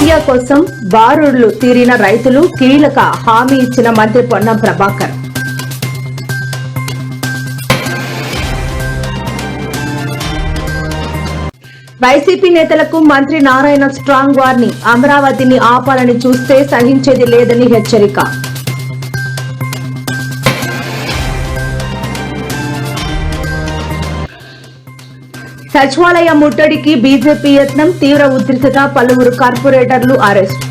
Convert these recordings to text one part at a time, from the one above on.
Urea కోసం బారులు తీరిన రైతులు కీలక హామీ ఇచ్చిన మంత్రి పొన్నం ప్రభాకర్. వైసీపీ నేతలకు మంత్రి నారాయణ స్ట్రాంగ్ వార్నింగ్. అమరావతిని ఆపాలని చూస్తే సహించేది లేదని హెచ్చరిక. సచివాలయ ముట్టడికి బీజేపీ యత్నం, తీవ్ర ఉధృతత, పలువురు కార్పొరేటర్లు అరెస్ట్.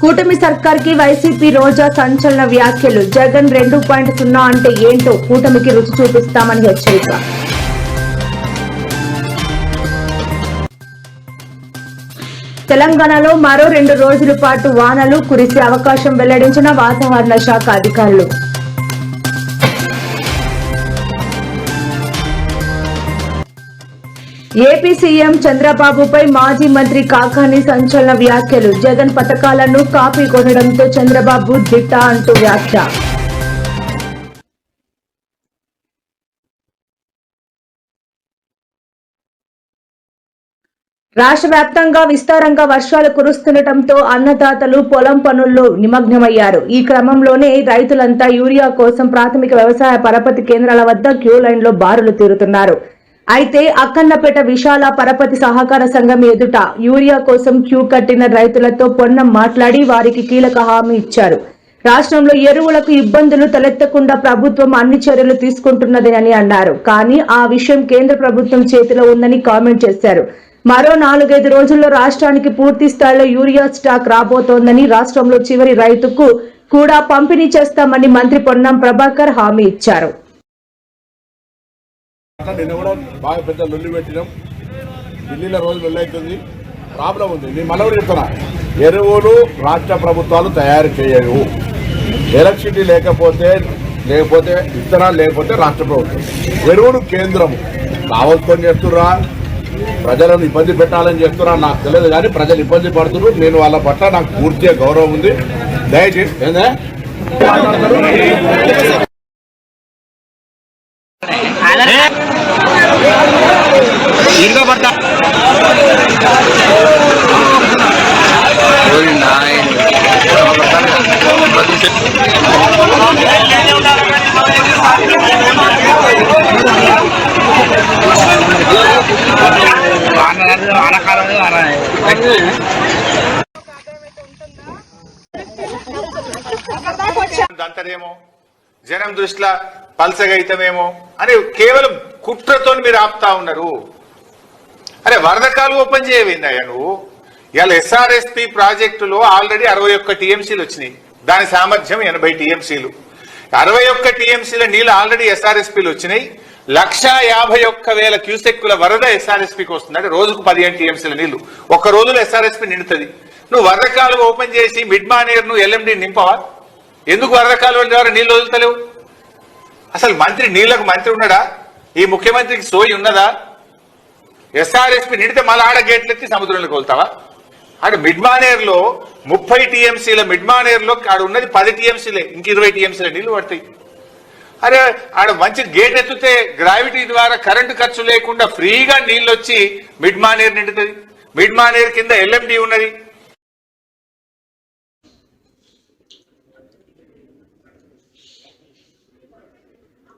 కూటమి సర్కార్కి వైసీపీ రోజా సంచలన వ్యాఖ్యలు. జగన్ 2.0 అంటే ఏంటో కూటమికి రుచి చూపిస్తామని హెచ్చరిక. తెలంగాణలో మరో 2 రోజుల పాటు వానలు కురిసే అవకాశం వెల్లడించిన వాతావరణ శాఖ అధికారులు. ఏపీ సీఎం చంద్రబాబుపై మాజీ మంత్రి కాకాని సంచలన వ్యాఖ్యలు. జగన్ పథకాలను కాపీ కొనడంతో చంద్రబాబు దిట్ట అంటూ వ్యాఖ్య. రాష్ట్ర వ్యాప్తంగా విస్తారంగా వర్షాలు కురుస్తుండటంతో అన్నదాతలు పొలం పనుల్లో నిమగ్నమయ్యారు. ఈ క్రమంలోనే రైతులంతా యూరియా కోసం ప్రాథమిక వ్యవసాయ పరపతి కేంద్రాల వద్ద క్యూ లైన్ లో బారులు తీరుతున్నారు. అయితే అక్కన్నపేట విశాల పరపతి సహకార సంఘం ఎదుట యూరియా కోసం క్యూ కట్టిన రైతులతో పొన్నం మాట్లాడి వారికి కీలక హామీ ఇచ్చారు. రాష్ట్రంలో ఎరువులకు ఇబ్బందులు తలెత్తకుండా ప్రభుత్వం అన్ని చర్యలు తీసుకుంటున్నదని అన్నారు. కానీ ఆ విషయం కేంద్ర ప్రభుత్వం చేతిలో ఉందని కామెంట్ చేశారు. మరో 4-5 రోజుల్లో రాష్ట్రానికి పూర్తి స్థాయిలో యూరియా స్టాక్ రాబోతోందని, రాష్ట్రంలో చివరి రైతుకు కూడా పంపిణీ చేస్తామని మంత్రి పొన్నం ప్రభాకర్ హామీ ఇచ్చారు. నిన్న కూడా బాగా పెద్ద లొల్లి పెట్టినాం. ఢిల్లీలో రోజు లొల్లి అవుతుంది, ప్రాబ్లం ఉంది. నేను మళ్ళీ చెప్తున్నా, ఎరువులు రాష్ట్ర ప్రభుత్వాలు తయారు చేయవు. ఎలక్ట్రిసిటీ లేకపోతే విత్తనాలు లేకపోతే రాష్ట్ర ప్రభుత్వం, ఎరువులు కేంద్రము. కావాల్సుకొని చేస్తుర్రా, ప్రజలను ఇబ్బంది పెట్టాలని చేస్తున్నా నాకు తెలియదు, కానీ ప్రజలు ఇబ్బంది పడుతున్నారు. నేను వాళ్ళ పట్ల నాకు పూర్తిగా గౌరవం ఉంది. దయచేసి అంతరేమో జనం దృష్టిలో పల్సగైతమేమో అని కేవలం కుట్రతో మీరు ఆపుతా ఉన్నారు. అరే వరదకాలు ఓపెన్ చేయవిందయ్యా నువ్వు. ఇవాళ ఎస్ఆర్ఎస్పి ప్రాజెక్టులో ఆల్రెడీ 61 టీఎంసీలు వచ్చినాయి. దాని సామర్థ్యం 80 టీఎంసీలు. 61 టీఎంసీల నీళ్లు ఆల్రెడీ ఎస్ఆర్ఎస్పీలు వచ్చినాయి. 151,000 క్యూసెక్కుల వరద ఎస్ఆర్ఎస్పీకి వస్తుంది. అంటే రోజుకు 15 టీఎంసీల నీళ్లు ఒక్క రోజులో ఎస్ఆర్ఎస్పీ నిండుతుంది. నువ్వు వరదకాలు ఓపెన్ చేసి మిడ్ మానేర్ నువ్వు ఎల్ఎండి నింపవా? ఎందుకు వరదకాలు ద్వారా నీళ్లు వదులుతలేవు? అసలు మంత్రి నీళ్లకు మంత్రి ఉన్నాడా? ఈ ముఖ్యమంత్రికి సోయి ఉన్నదా? ఎస్ఆర్ఎస్పీ నిండితే మళ్ళీ ఆడ గేట్లు ఎత్తి సముద్రంలోకి వెళ్తావా? ఆడ మిడ్ మానేర్లో 30 టీఎంసీల మిడ్ మానేర్లో ఆడ ఉన్నది 10 టీఎంసీలే, ఇంక 20 టీఎంసీల నీళ్లు పడతాయి. అరే ఆడ మంచి గేట్ ఎత్తితే గ్రావిటీ ద్వారా కరెంటు ఖర్చు లేకుండా ఫ్రీగా నీళ్ళు వచ్చి మిడ్ మానేర్ నిండుతుంది. మిడ్ మానేర్ కింద ఎల్ఎండి ఉన్నది.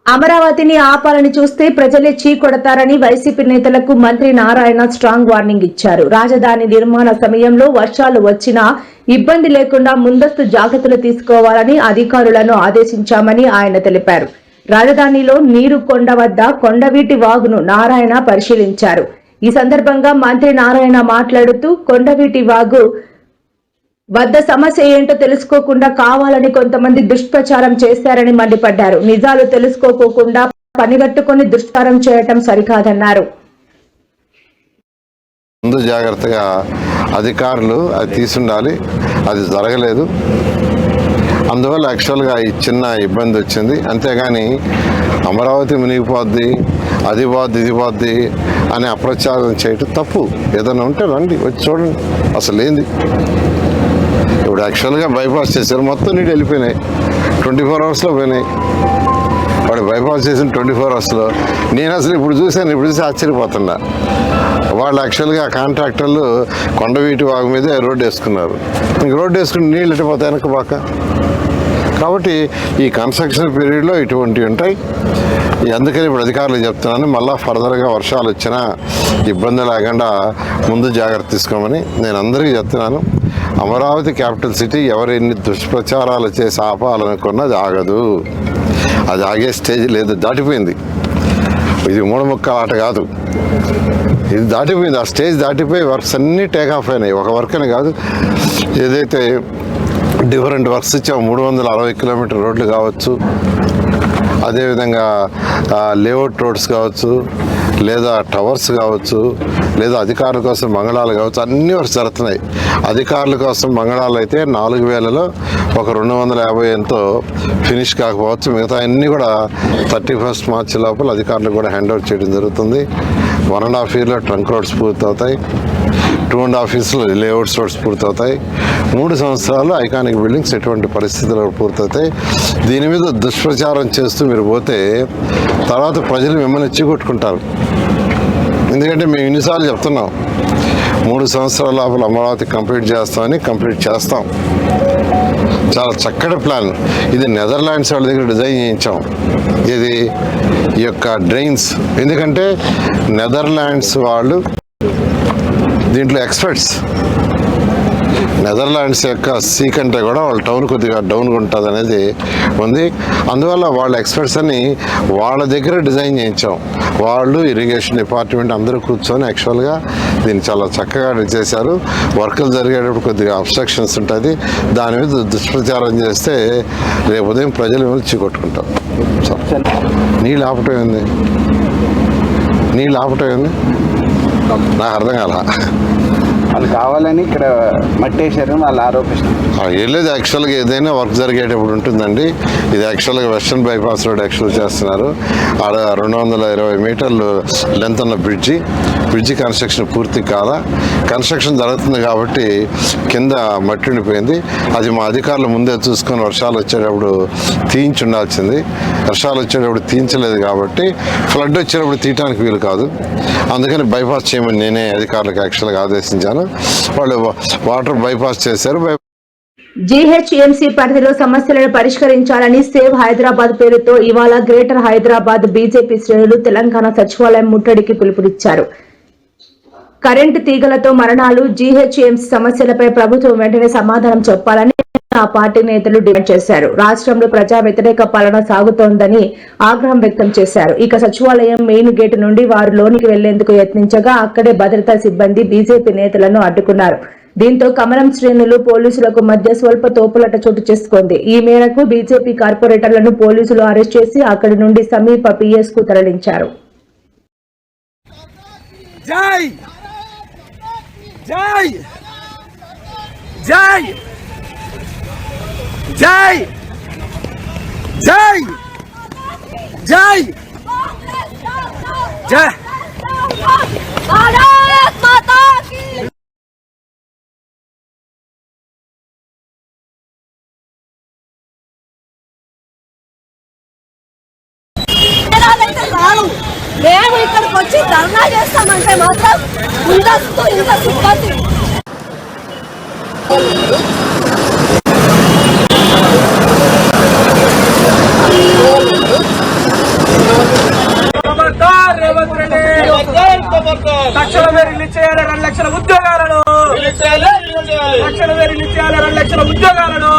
అమరావతిని ఆపాలని చూస్తే ప్రజలే చీకొడతారని వైసీపీ నేతలకు మంత్రి నారాయణ స్ట్రాంగ్ వార్నింగ్ ఇచ్చారు. రాజధాని నిర్మాణ సమయంలో వర్షాలు వచ్చినా ఇబ్బంది లేకుండా ముందస్తు జాగ్రత్తలు తీసుకోవాలని అధికారులను ఆదేశించామని ఆయన తెలిపారు. రాజధానిలో నీరు కొండ వద్ద కొండవీటి వాగును నారాయణ పరిశీలించారు. ఈ సందర్భంగా మంత్రి నారాయణ మాట్లాడుతూ కొండవీటి వాగు వద్ద సమస్య ఏంటో తెలుసుకోకుండా కావాలని కొంతమంది దుష్ప్రచారం చేశారని మండిపడ్డారు. నిజాలు తెలుసుకోకుండా పనిగట్టుకుని దుష్ప్రచారం చేయటం సరికాదన్నారు. ముందు జాగ్రత్తగా అధికారులు అది తీసుండాలి, అది జరగలేదు. అందువల్ల యాక్చువల్గా ఈ చిన్న ఇబ్బంది వచ్చింది. అంతేగాని అమరావతి మునిగిపోద్ది, అది పోద్ది, ఇది పోద్ది అని అప్రచారం చేయటం తప్పు. ఏదైనా ఉంటే రండి, వచ్చి చూడండి అసలు ఏంది. ఇప్పుడు యాక్చువల్గా బైపాస్ చేశారు, మొత్తం నీళ్ళు వెళ్ళిపోయినాయి, 24 అవర్స్లో పోయినాయి. వాడు బైపాస్ చేసిన 24 అవర్స్లో నేను అసలు ఇప్పుడు చూసి ఆశ్చర్యపోతున్నా. వాళ్ళు యాక్చువల్గా కాంట్రాక్టర్లు కొండవీటి వాగు మీదే రోడ్డు వేసుకున్నారు. ఇంక రోడ్డు వేసుకుని నీళ్ళు ఎట్టిపోతాయి వెనక బాక. కాబట్టి ఈ కన్స్ట్రక్షన్ పీరియడ్లో ఇటువంటివి ఉంటాయి. అందుకని ఇప్పుడు అధికారులు చెప్తున్నాను, మళ్ళీ ఫర్దర్గా వర్షాలు వచ్చినా ఇబ్బంది లేకుండా ముందు జాగ్రత్త తీసుకోమని నేను అందరికీ చెప్తున్నాను. అమరావతి క్యాపిటల్ సిటీ ఎవరు ఎన్ని దుష్ప్రచారాలు చేసి ఆపాలనుకున్నది ఆగదు. అది ఆగే స్టేజ్ లేదు, దాటిపోయింది. ఇది మూఢముక్కల ఆట కాదు, ఇది దాటిపోయింది. ఆ స్టేజ్ దాటిపోయి వర్క్స్ అన్నీ టేక్ ఆఫ్ అయినాయి. ఒక వర్క్ అని కాదు, ఏదైతే డిఫరెంట్ వర్క్స్ ఇచ్చాము, 360 కిలోమీటర్ రోడ్లు కావచ్చు, అదేవిధంగా లేఅవుట్ రోడ్స్ కావచ్చు, లేదా టవర్స్ కావచ్చు, లేదా అధికారుల కోసం మంగళాలు కావచ్చు, అన్ని వర్క్స్ జరుగుతున్నాయి. అధికారుల కోసం మంగళాలు అయితే 4000లో ఒక 250 ఎంతో ఫినిష్ కాకపోవచ్చు. మిగతా అన్నీ కూడా 31 మార్చి లోపల అధికారులకు కూడా హ్యాండ్ ఓవర్ చేయడం జరుగుతుంది. 1.5 yearలో ట్రంక్ రోడ్స్ పూర్తవుతాయి, 2.5 yearsలో లేఅవుట్స్ రోడ్స్ పూర్తవుతాయి, 3 సంవత్సరాలు ఐకానిక్ బిల్డింగ్స్ ఎటువంటి పరిస్థితుల్లో పూర్తవుతాయి. దీని మీద దుష్ప్రచారం చేస్తూ మీరు పోతే తర్వాత ప్రజలు మిమ్మల్ని చికొట్టుకుంటారు. ఎందుకంటే మేము ఇన్నిసార్లు చెప్తున్నాం, 3 సంవత్సరాల లోపల అమరావతి కంప్లీట్ చేస్తామని. కంప్లీట్ చేస్తాం. చాలా చక్కటి ప్లాన్ ఇది. నెదర్లాండ్స్ వాళ్ళ దగ్గర డిజైన్ చేయించాం. ఇది ఈ యొక్క డ్రైన్స్, ఎందుకంటే నెదర్లాండ్స్ వాళ్ళు దీంట్లో ఎక్స్పర్ట్స్. నెదర్లాండ్స్ యొక్క సీ కంటే కూడా వాళ్ళ టౌన్ కొద్దిగా డౌన్గా ఉంటుంది అనేది ఉంది. అందువల్ల వాళ్ళ ఎక్స్పర్ట్స్ అని వాళ్ళ దగ్గర డిజైన్ చేయించాం. వాళ్ళు ఇరిగేషన్ డిపార్ట్మెంట్ అందరూ కూర్చొని యాక్చువల్గా దీన్ని చాలా చక్కగా చేశారు. వర్కులు జరిగేటప్పుడు కొద్దిగా అబ్స్ట్రక్షన్స్ ఉంటుంది. దాని మీద దుష్ప్రచారం చేస్తే రేపు ఉదయం ప్రజలు మిమ్మల్ని చీకొట్టుకుంటాం. నీళ్ళు ఆపటం ఏంది? నాకు అర్థం కాల. వాళ్ళు కావాలని ఇక్కడ మట్టేశారని వాళ్ళు ఆరోపిస్తున్నారు. ఏం లేదు, యాక్చువల్గా ఏదైనా వర్క్ జరిగేటప్పుడు ఉంటుందండి. ఇది యాక్చువల్గా వెస్టర్న్ బైపాస్ రోడ్ యాక్చువల్ చేస్తున్నారు. ఆడ 220 మీటర్లు లెంత్ ఉన్న బ్రిడ్జి కన్స్ట్రక్షన్ పూర్తి కాల. కన్స్ట్రక్షన్ జరుగుతుంది కాబట్టి కింద మట్టి ఉండిపోయింది. అది మా అధికారులు ముందే చూసుకొని వర్షాలు వచ్చేటప్పుడు తీయించి ఉండాల్సింది. వర్షాలు వచ్చేటప్పుడు తీయించలేదు కాబట్టి ఫ్లడ్ వచ్చేటప్పుడు తీయటానికి వీలు కాదు. అందుకని బైపాస్ చేయమని నేనే అధికారులకు యాక్చువల్గా ఆదేశించాను. వాళ్ళు వాటర్ బైపాస్ చేశారు. జీహెచ్ఎంసీ పరిధిలో సమస్యలను పరిష్కరించాలని సేవ్ హైదరాబాద్ పేరుతో ఇవాళ గ్రేటర్ హైదరాబాద్ బీజేపీ శ్రేణులు తెలంగాణ సచివాలయం ముట్టడికి పిలుపునిచ్చారు. కరెంటు తీగలతో మరణాలు, జీహెచ్ఎంసీ సమస్యలపై ప్రభుత్వం వెంటనే సమాధానం చెప్పాలని ఆ పార్టీ నేతలు డిమాండ్ చేశారు. రాష్ట్రంలో ప్రజా వ్యతిరేక పాలన సాగుతోందని ఆగ్రహం వ్యక్తం చేశారు. ఇక సచివాలయం మెయిన్ గేటు నుండి వారు లోనికి వెళ్లేందుకు యత్నించగా అక్కడే భద్రతా సిబ్బంది బీజేపీ నేతలను అడ్డుకున్నారు. దీంతో కమలం శ్రేణులు పోలీసులకు మధ్య స్వల్ప తోపులాట చోటు చేసుకుంది. ఈ మేరకు బీజేపీ కార్పొరేటర్లను పోలీసులు అరెస్ట్ చేసి అక్కడి నుండి సమీప పిఎస్ కు తరలించారు. జై జై జై జై జై జై జై भारत माता की మేము ఇక్కడికి వచ్చి ధర్నా చేస్తామంటే మాత్రం ముందస్తు ఇంత సిబ్బంది తక్షణమే రిలీజ్ చేయాలి 2 లక్షల ఉద్యోగాలను. తక్షణమే రిలీజ్ చేయాలి 2 లక్షల ఉద్యోగాలను.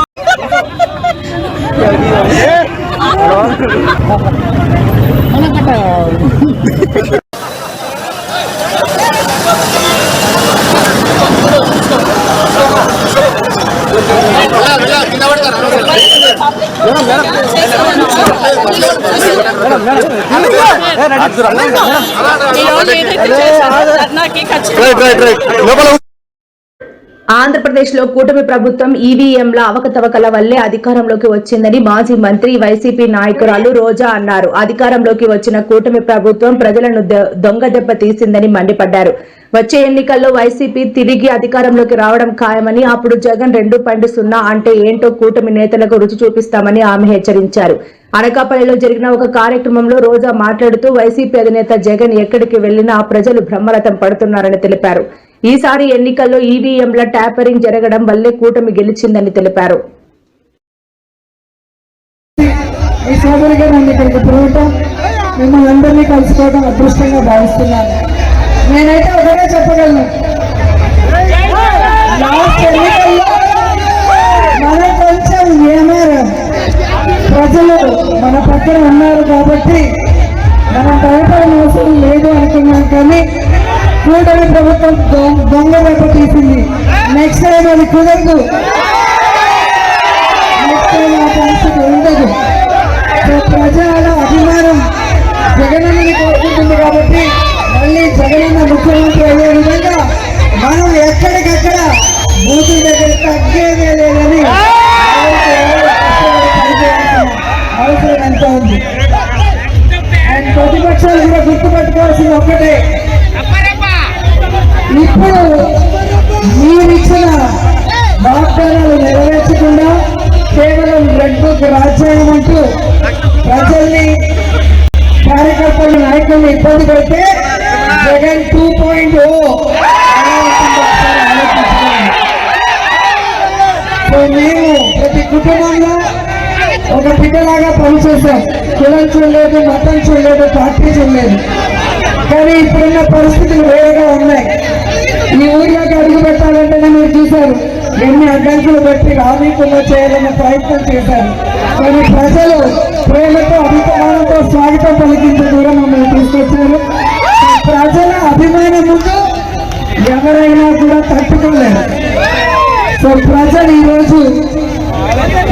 ఆంధ్రప్రదేశ్ లో కూటమి ప్రభుత్వం ఈవీఎంల అవకతవకల వల్లే అధికారంలోకి వచ్చిందని మాజీ మంత్రి వైసీపీ నాయకురాలు రోజా అన్నారు. అధికారంలోకి వచ్చిన కూటమి ప్రభుత్వం ప్రజలను దొంగ దెబ్బ తీసిందని మండిపడ్డారు. వచ్చే ఎన్నికల్లో వైసీపీ తిరిగి అధికారంలోకి రావడం ఖాయమని, అప్పుడు జగన్ 2.0 అంటే ఏంటో కూటమి నేతలకు రుచి చూపిస్తామని ఆమె హెచ్చరించారు. అనకాపల్లిలో జరిగిన ఒక కార్యక్రమంలో రోజా మాట్లాడుతూ వైసీపీ అధినేత జగన్ ఎక్కడికి వెళ్లినా ప్రజలు బ్రహ్మరథం పడుతున్నారని తెలిపారు. ఈసారి ఎన్నికల్లో ఈవీఎంల ట్యాపరింగ్ జరగడం వల్లే కూటమి గెలిచిందని తెలిపారు. ఈ సోదరిగా నన్ను ఇక్కడికి పిలవటం, మిమ్మల్ని అందరినీ కలుసుకోవడం అదృష్టంగా భావిస్తున్నాను. నేనైతే ఒకటే చెప్పగలను, లాస్ట్ ఎన్నికల్లో మనం కొంచెం ఏమారు ప్రజలు మన పక్కన ఉన్నారు కాబట్టి మనం భయపడిన అవసరం లేదు అనుకున్నాం. కానీ కూటమి ప్రభుత్వం దొంగ వైపు తీసింది. నెక్స్ట్ టైం అది కుదరదు, నెక్స్ట్ టైం ఆ పరిస్థితి ఉండదు. ప్రజల అభిమానం జగనన్నని కోరుకుంటుంది కాబట్టి మళ్ళీ జగనన్న ముఖ్యమంత్రి అయ్యే విధంగా మనం ఎక్కడికక్కడ బూతుల దగ్గర తగ్గేదే లేదని అవసరం ఎంత ఉంది. అండ్ ప్రతిపక్షాలు కూడా గుర్తుపెట్టుకోవాల్సింది ఒక్కటే, ఇప్పుడు మీరిచ్చిన వాగ్దానాలు నెరవేర్చకుండా కేవలం రెడ్ బుక్ రాజ్యాంగం అంటూ ప్రజల్ని, కార్యకర్తలు, నాయకుల్ని ఇబ్బంది పెడితే జగన్ 2.0 సో మేము ప్రతి కుటుంబంలో ఒక బిడ్డలాగా పనిచేశాం. కులం చూడలేదు, మతం చూడలేదు, పార్టీ చూడలేదు. కానీ ఇప్పుడున్న పరిస్థితులు వేరేగా ఉన్నాయి. ఈ ఊర్లోకి అడుగు పెట్టాలంటేనే మీరు చూశారు ఎన్ని అడ్డంకులు పెట్టి రామీకుల్లో చేయాలన్న ప్రయత్నం చేశారు. కానీ ప్రజలు ప్రేమతో, అభిమానంతో స్వాగతం పలికించే దూరం మమ్మల్ని తీసుకొచ్చారు. ప్రజల అభిమానం ముందు ఎవరైనా కూడా తట్టుకోలేరు. సో ప్రజలు ఈరోజు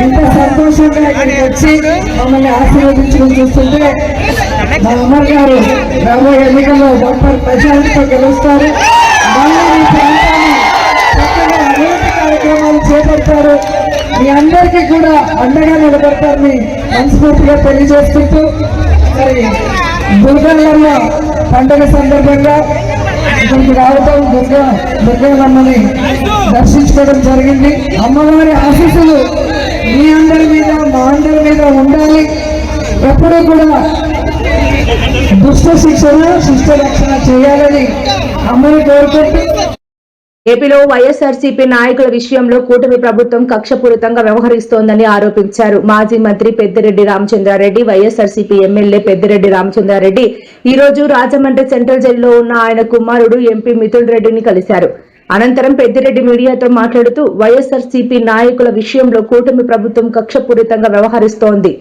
ఇంత సంతోషంగా ఇక్కడికి వచ్చి మమ్మల్ని ఆశీర్వదించడం చూస్తుంటే మా అమర్ గారు రాబోయే ఎన్నికల్లో డాక్టర్ ప్రజలతో గెలుస్తారు. మళ్ళీ ఈ ప్రాంతాన్ని చక్కగా అభివృద్ధి కార్యక్రమాలు చేపడతారు. మీ అందరికీ కూడా అండగా నిలబడతారని మనస్ఫూర్తిగా తెలియజేసుకుంటూ, మరి దుర్గమ్మ పండుగ సందర్భంగా ఇక్కడికి రావడం, దుర్గమ్మని దర్శించుకోవడం జరిగింది. అమ్మవారి ఆశీస్సులు మీ అందరి మీద, మా అందరి మీద ఉండాలి. ఎప్పుడూ కూడా దుష్ట శిక్షణ, శిష్ట రక్షణ చేయాలని అమ్మని కోరుకుంటూ, ఏపీలో వైఎస్ఆర్సీపీ నాయకుల విషయంలో కూటమి ప్రభుత్వం కక్షపూరితంగా వ్యవహరిస్తోందని ఆరోపించారు. మాజీ మంత్రి పెద్దిరెడ్డి రామచంద్రారెడ్డి, వైఎస్ఆర్సీపీ ఎమ్మెల్యే పెద్దిరెడ్డి రామచంద్రారెడ్డి ఈ రోజు రాజమండ్రి సెంట్రల్ జైల్లో ఉన్న ఆయన కుమారుడు ఎంపీ మిథున్ రెడ్డిని కలిశారు. అనంతరం పెద్దిరెడ్డి మీడియాతో మాట్లాడుతూ వైఎస్ఆర్సీపీ నాయకుల విషయంలో కూటమి ప్రభుత్వం కక్షపూరితంగా వ్యవహరిస్తోంది.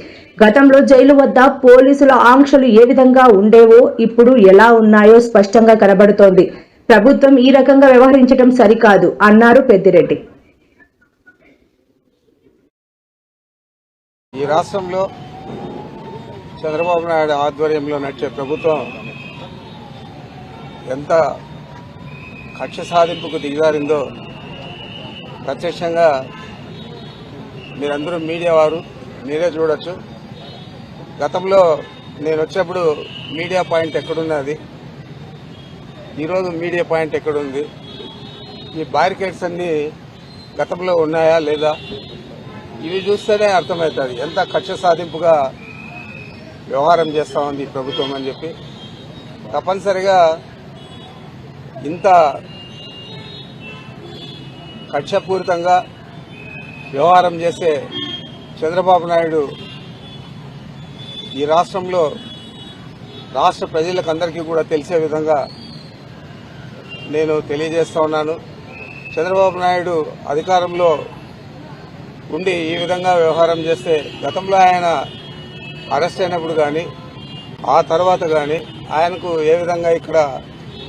గతంలో జైలు వద్ద పోలీసుల ఆంక్షలు ఏ విధంగా ఉండేవో ఇప్పుడు ఎలా ఉన్నాయో స్పష్టంగా కనబడుతోంది. ప్రభుత్వం ఈ రకంగా వ్యవహరించడం సరికాదు అన్నారు పెద్దిరెడ్డి. ఈ రాష్ట్రంలో చంద్రబాబు నాయుడు ఆధ్వర్యంలో నడిచే ప్రభుత్వం ఎంత కక్ష సాధింపుకు దిగజారిందో ప్రత్యక్షంగా మీరందరూ మీడియా వారు మీరే చూడొచ్చు. గతంలో నేను వచ్చేప్పుడు మీడియా పాయింట్ ఎక్కడున్నది, ఈరోజు మీడియా పాయింట్ ఎక్కడుంది, ఈ బ్యారికేడ్స్ అన్నీ గతంలో ఉన్నాయా లేదా, ఇవి చూస్తేనే అర్థమవుతుంది ఎంత కక్ష సాధింపుగా వ్యవహారం చేస్తా ఉంది ప్రభుత్వం అని చెప్పి. తప్పనిసరిగా ఇంత కక్షపూరితంగా వ్యవహారం చేసే చంద్రబాబు నాయుడు ఈ రాష్ట్రంలో రాష్ట్ర ప్రజలకు అందరికీ కూడా తెలిసే విధంగా నేను తెలియజేస్తా ఉన్నాను. చంద్రబాబు నాయుడు అధికారంలో ఉండి ఈ విధంగా వ్యవహారం చేస్తే గతంలో ఆయన అరెస్ట్ అయినప్పుడు కానీ ఆ తర్వాత కానీ ఆయనకు ఏ విధంగా ఇక్కడ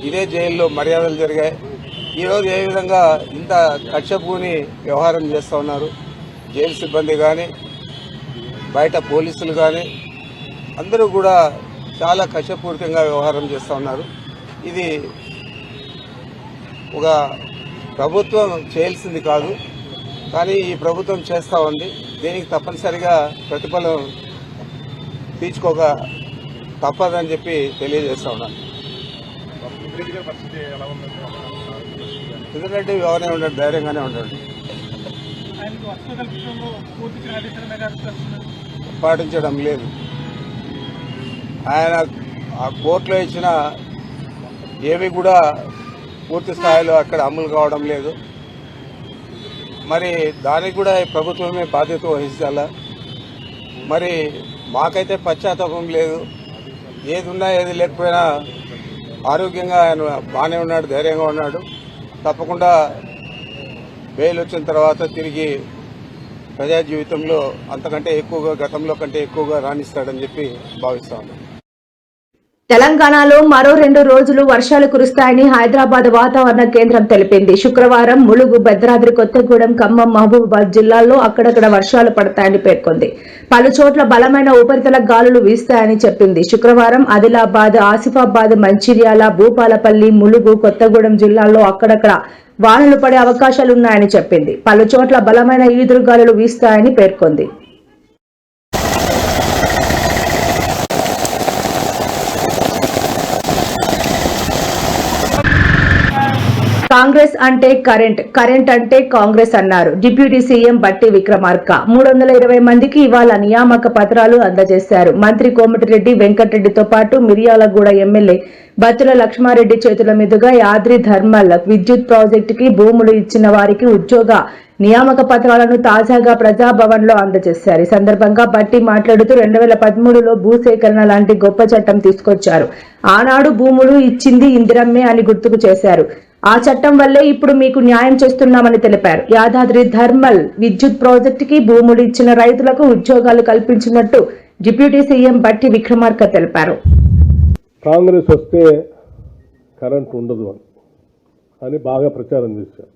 ఇదే జైల్లో మర్యాదలు జరిగాయి, ఈరోజు ఏ విధంగా ఇంత కక్షపూని వ్యవహారం చేస్తూ ఉన్నారు. జైలు సిబ్బంది కానీ బయట పోలీసులు కానీ అందరూ కూడా చాలా కక్షపూరితంగా వ్యవహారం చేస్తూ ఉన్నారు. ఇది ఒక ప్రభుత్వం చేయాల్సింది కాదు, కానీ ఈ ప్రభుత్వం చేస్తూ ఉంది. దీనికి తప్పనిసరిగా ప్రతిఫలం తీర్చుకోక తప్పదని చెప్పి తెలియజేస్తా ఉన్నాను. పెద్దిరెడ్డి గారి పరిస్థితి ఎలా ఉంది? పెద్దిరెడ్డి బాగానే ఉంటాడు, ధైర్యంగానే ఉంటాడు. పాటించడం లేదు. ఆయన ఆ కోర్టులో ఇచ్చిన ఏవి కూడా పూర్తి స్థాయిలో అక్కడ అమలు కావడం లేదు. మరి దానికి కూడా ప్రభుత్వమే బాధ్యత వహించాలా? మరి మాకైతే పశ్చాత్తాపం లేదు. ఏది ఉన్నా ఏది లేకపోయినా ఆరోగ్యంగా ఆయన బాగానే ఉన్నాడు, ధైర్యంగా ఉన్నాడు. తప్పకుండా బెయిల్ వచ్చిన తర్వాత తిరిగి ప్రజా జీవితంలో అంతకంటే ఎక్కువగా, గతంలో కంటే ఎక్కువగా రాణిస్తాడని చెప్పి భావిస్తా ఉన్నాను. తెలంగాణలో మరో 2 రోజులు వర్షాలు కురుస్తాయని హైదరాబాద్ వాతావరణ కేంద్రం తెలిపింది. శుక్రవారం ములుగు, భద్రాద్రి కొత్తగూడెం, ఖమ్మం, మహబూబాబాద్ జిల్లాల్లో అక్కడక్కడ వర్షాలు పడతాయని పేర్కొంది. పలు చోట్ల బలమైన ఉపరితల గాలులు వీస్తాయని చెప్పింది. శుక్రవారం ఆదిలాబాద్, ఆసిఫాబాద్, మంచిర్యాల, భూపాలపల్లి, ములుగు, కొత్తగూడెం జిల్లాల్లో అక్కడక్కడ వానలు పడే అవకాశాలున్నాయని చెప్పింది. పలు చోట్ల బలమైన ఈదురుగాలులు వీస్తాయని పేర్కొంది. కాంగ్రెస్ అంటే కరెంట్, కరెంట్ అంటే కాంగ్రెస్ అన్నారు డిప్యూటీ సీఎం బట్టి విక్రమార్క. 320 మందికి ఇవాళ నియామక పత్రాలు అందజేశారు. మంత్రి కోమటిరెడ్డి వెంకటరెడ్డితో పాటు మిర్యాలగూడ ఎమ్మెల్యే బత్తుల లక్ష్మారెడ్డి చేతుల మీదుగా యాద్రి థర్మల్ విద్యుత్ ప్రాజెక్టుకి భూములు ఇచ్చిన వారికి ఉద్యోగ నియామక పత్రాలను తాజాగా ప్రజాభవన్ లో అందజేశారు. ఈ సందర్భంగా బట్టి మాట్లాడుతూ 2013లో భూసేకరణ లాంటి గొప్ప చట్టం తీసుకొచ్చారు. ఆనాడు భూములు ఇచ్చింది ఇందిరమ్మే అని గుర్తుకు చేశారు. ఆ చట్టం వల్లే ఇప్పుడు మీకు న్యాయం చేస్తున్నామని తెలిపారు. యాదాద్రి థర్మల్ విద్యుత్ ప్రాజెక్టుకి భూములు ఇచ్చిన రైతులకు ఉద్యోగాలు కల్పించినట్టు డిప్యూటీ సీఎం బట్టి విక్రమార్క తెలిపారు. కాంగ్రెస్ వస్తే కరెంట్ ఉండదు అని బాగా ప్రచారం చేశారు.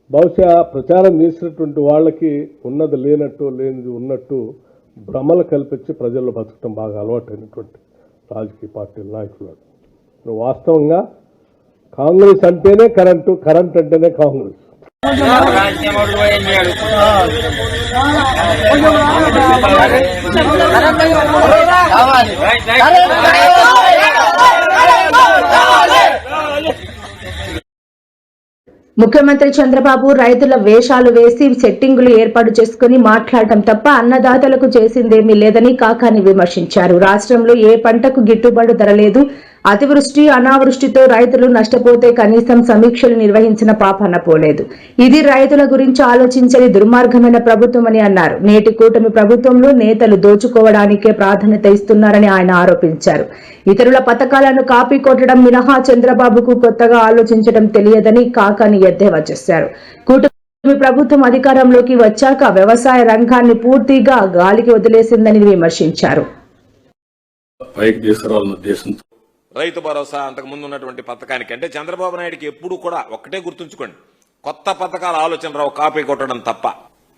బహుశా ప్రచారం చేసినటువంటి వాళ్ళకి ఉన్నది లేనట్టు, లేనిది ఉన్నట్టు భ్రమలు కల్పించి ప్రజల్లో బతకడం బాగా అలవాటైనటువంటి రాజకీయ పార్టీల నాయకులు. వాస్తవంగా కాంగ్రెస్ అంటేనే కరెంటు, కరెంట్ అంటేనే కాంగ్రెస్. ముఖ్యమంత్రి చంద్రబాబు రైతుల వేషాలు వేసి సెట్టింగులు ఏర్పాటు చేసుకుని మాట్లాడటం తప్ప అన్నదాతలకు చేసిందేమీ లేదని కాకాని విమర్శించారు. రాష్ట్రంలో ఏ పంటకు గిట్టుబాటు ధర లేదు. అతివృష్టి, అనావృష్టితో రైతులు నష్టపోతే కనీసం సమీక్షలు నిర్వహించిన పాపాన పోలేదు. ఇది రైతుల గురించి ఆలోచించని దుర్మార్గమైన ప్రభుత్వం అని అన్నారు. నేటి కూటమి ప్రభుత్వంలో నేతలు దోచుకోవడానికే ప్రాధాన్యత ఇస్తున్నారని ఆయన ఆరోపించారు. ఇతరుల పథకాలను కాపీ కొట్టడం మినహా చంద్రబాబుకు కొత్తగా ఆలోచించడం తెలియదని కాకాని ఎద్దేవా చేశారు. కూటమి ప్రభుత్వం అధికారంలోకి వచ్చాక వ్యవసాయ రంగాన్ని పూర్తిగా గాలికి వదిలేసిందని విమర్శించారు. రైతు భరోసా అంతకు ముందు ఉన్నటువంటి పథకానికి అంటే చంద్రబాబు నాయుడికి ఎప్పుడు కూడా ఒక్కటే గుర్తుంచుకోండి, కొత్త పథకాల ఆలోచన రావు, కాపీ కొట్టడం తప్ప.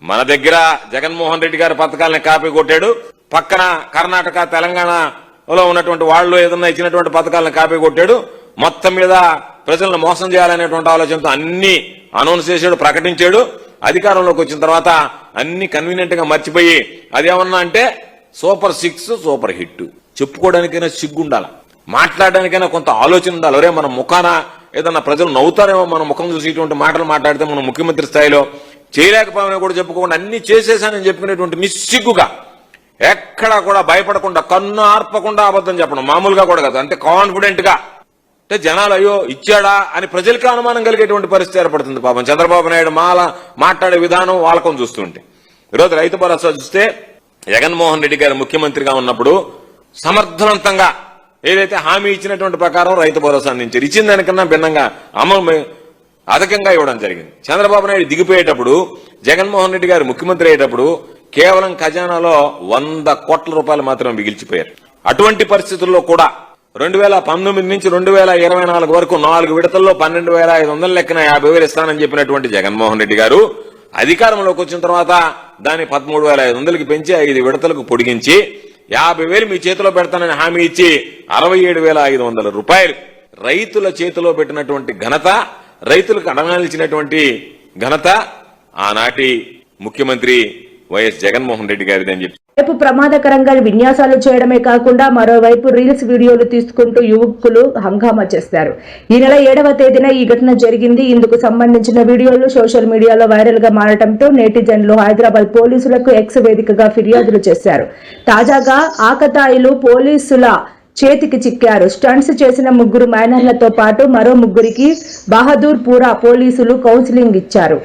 మన దగ్గర జగన్మోహన్ రెడ్డి గారి పథకాలని కాపీ కొట్టాడు, పక్కన కర్ణాటక, తెలంగాణలో ఉన్నటువంటి వాళ్ళు ఏదన్నా ఇచ్చినటువంటి పథకాలను కాపీ కొట్టాడు. మొత్తం మీద ప్రజలను మోసం చేయాలనేటువంటి ఆలోచనతో అన్ని అనౌన్స్ చేశాడు, ప్రకటించాడు. అధికారంలోకి వచ్చిన తర్వాత అన్ని కన్వీనియంట్ గా మర్చిపోయి అదేమన్నా అంటే సూపర్ 6, సూపర్ హిట్ చెప్పుకోవడానికైనా సిగ్గుండాల, మాట్లాడడానికైనా కొంత ఆలోచన ఉండాలి. ఒరే మన ముఖాన ఏదన్నా ప్రజలు నవ్వుతారేమో మన ముఖం చూసి ఇటువంటి మాటలు మాట్లాడితే మనం ముఖ్యమంత్రి స్థాయిలో చేయలేకపోయినా కూడా చెప్పుకోకుండా అన్ని చేసేసానని చెప్పుకునేటువంటి నిస్సిగ్గుగా, ఎక్కడా కూడా భయపడకుండా, కన్ను ఆర్పకుండా అబద్ధం చెప్పడం మామూలుగా కూడా కాదు, అంటే కాన్ఫిడెంట్ గా, అంటే జనాలు అయ్యో ఇచ్చాడా అని ప్రజలకి అనుమానం కలిగేటువంటి పరిస్థితి ఏర్పడుతుంది. పాపం చంద్రబాబు నాయుడు మాట్లాడే విధానం వాళ్ళకం చూస్తుంటే. ఈరోజు రైతు భరోసా చూస్తే జగన్మోహన్ రెడ్డి గారు ముఖ్యమంత్రిగా ఉన్నప్పుడు సమర్థవంతంగా ఏదైతే హామీ ఇచ్చినటువంటి ప్రకారం రైతు భరోసా అందించారు. ఇచ్చిన దానికన్నా భిన్నంగా అమలు అధికంగా ఇవ్వడం జరిగింది. చంద్రబాబు నాయుడు దిగిపోయేటప్పుడు, జగన్మోహన్ రెడ్డి గారు ముఖ్యమంత్రి అయ్యేటప్పుడు కేవలం ఖజానాలో 100 కోట్ల రూపాయలు మాత్రమే మిగిల్చిపోయారు. అటువంటి పరిస్థితుల్లో కూడా 2019 నుంచి 2024 వరకు 4 విడతల్లో 12,500 లెక్కన 50,000 ఇస్తానని చెప్పినటువంటి జగన్మోహన్ రెడ్డి గారు అధికారంలోకి వచ్చిన తర్వాత దాన్ని 13,500కి పెంచి 5 విడతలకు పొడిగించి 50,000 మీ చేతిలో పెడతానని హామీ ఇచ్చి 67,500 రూపాయలు రైతుల చేతిలో పెట్టినటువంటి ఘనత, రైతులకు అండగా నిలిచినటువంటి ఘనత ఆనాటి ముఖ్యమంత్రి వైఎస్ జగన్మోహన్ రెడ్డి గారిది అని చెప్పి. వైపు ప్రమాదకరంగా విన్యాసాలు చేయడమే కాకుండా మరోవైపు రీల్స్ వీడియోలు తీసుకుంటూ యువకులు హంగామా చేశారు. ఈ నెల 7వ తేదీన ఈ ఘటన జరిగింది. ఇందుకు సంబంధించిన వీడియోలు సోషల్ మీడియాలో వైరల్ గా మారడంతో నెటిజన్లు హైదరాబాద్ పోలీసులకు ఎక్స్ వేదికగా ఫిర్యాదులు చేశారు. తాజాగా ఆకతాయిలు పోలీసుల చేతికి చిక్కారు. స్టంట్స్ చేసిన 3 మైనర్లతో పాటు మరో 3కి బహదూర్ పూరా పోలీసులు కౌన్సిలింగ్ ఇచ్చారు.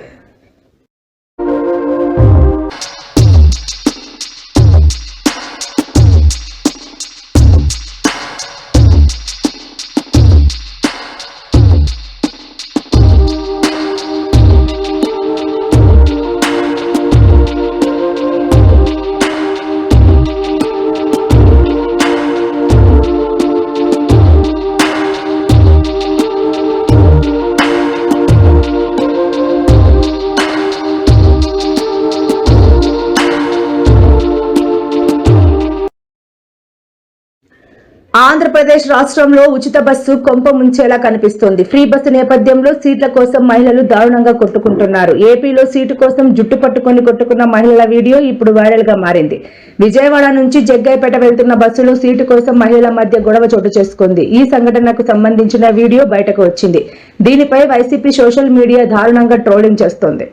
ఆంధ్రప్రదేశ్ రాష్ట్రంలో ఉచిత బస్సు కొంప ముంచేలా కనిపిస్తోంది. ఫ్రీ బస్సు నేపథ్యంలో సీట్ల కోసం మహిళలు దారుణంగా కొట్టుకుంటున్నారు. ఏపీలో సీటు కోసం జుట్టు పట్టుకొని కొట్టుకున్న మహిళల వీడియో ఇప్పుడు వైరల్ గా మారింది. విజయవాడ నుంచి జగ్గైపేట వెళ్తున్న బస్సులో సీటు కోసం మహిళల మధ్య గొడవ చోటు చేసుకుంది. ఈ సంఘటనకు సంబంధించిన వీడియో బయటకు వచ్చింది. దీనిపై వైసీపీ సోషల్ మీడియా దారుణంగా ట్రోలింగ్ చేస్తోంది.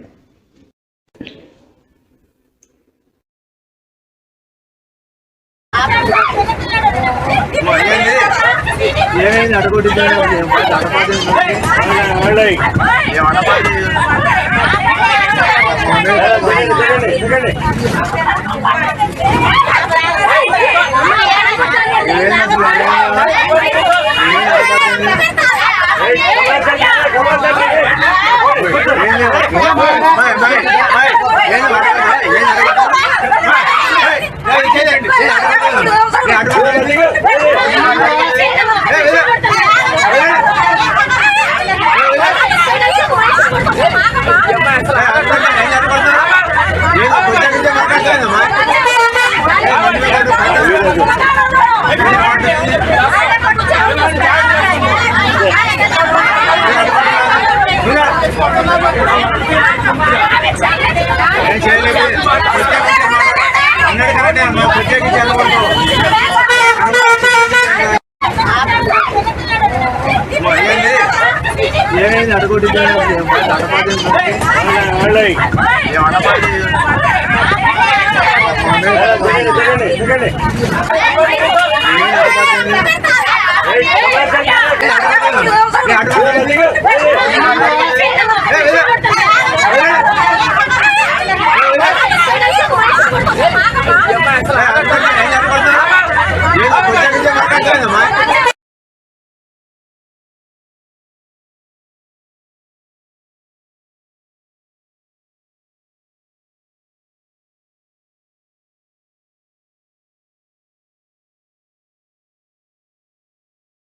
ఎందుకంటే